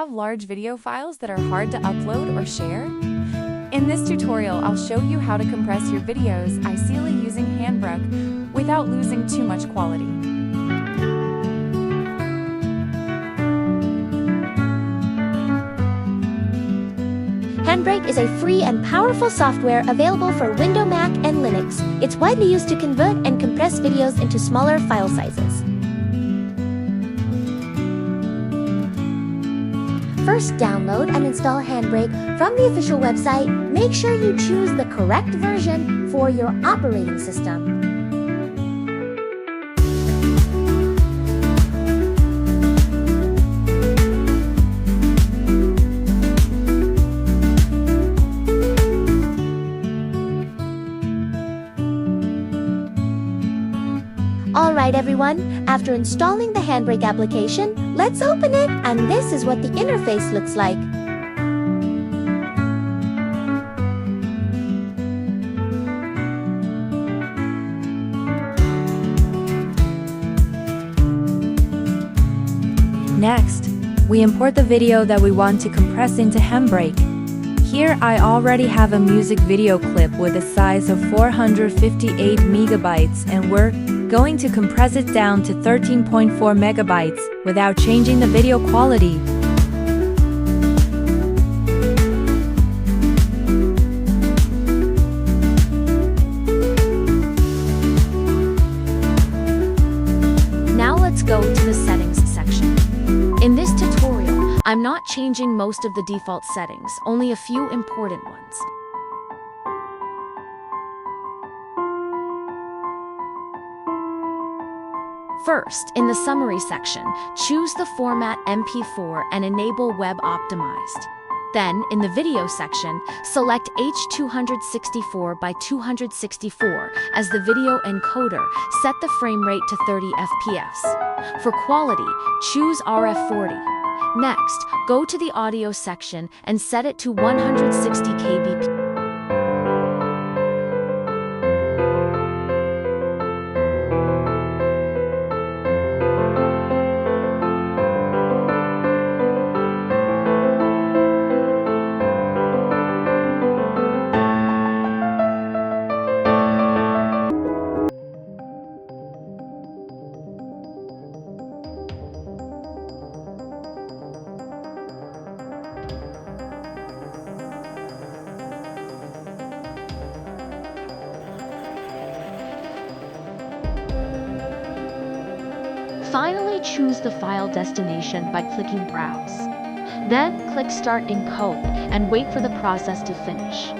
have large video files that are hard to upload or share? In this tutorial, I'll show you how to compress your videos easily using HandBrake without losing too much quality. HandBrake is a free and powerful software available for Windows, Mac, and Linux. It's widely used to convert and compress videos into smaller file sizes. First, download and install HandBrake from the official website. Make sure you choose the correct version for your operating system. Alright everyone, after installing the HandBrake application, let's open it, and this is what the interface looks like. Next, we import the video that we want to compress into HandBrake. Here I already have a music video clip with a size of 458 megabytes, and we're going to compress it down to 13.4 megabytes without changing the video quality. Now let's go to the settings section. In this tutorial, I'm not changing most of the default settings, only a few important ones. First, in the summary section, choose the format MP4 and enable Web Optimized. Then, in the video section, select H264 by 264 as the video encoder. Set the frame rate to 30 FPS. For quality, choose RF40. Next, go to the audio section and set it to 160 kbps. Finally, choose the file destination by clicking Browse. Then, click Start Encode and wait for the process to finish.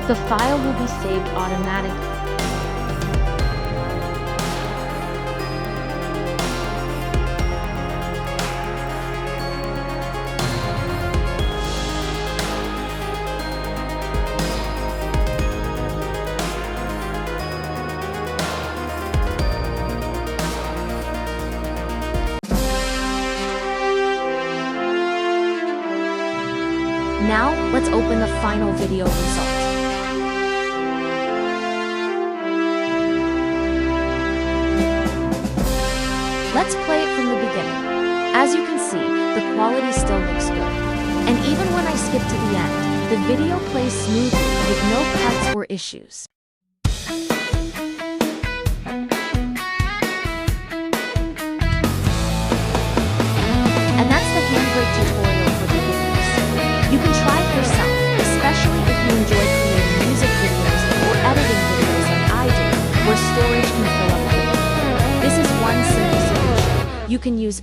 The file will be saved automatically. Now, let's open the final video result. Let's play it from the beginning. As you can see, the quality still looks good. And even when I skip to the end, the video plays smoothly with no cuts or issues. And that's the HandBrake tutorial for beginners. You can try it yourself, especially if you enjoy creating music videos or editing videos like I do, where storage can fill up quickly. This is one simple solution. You can use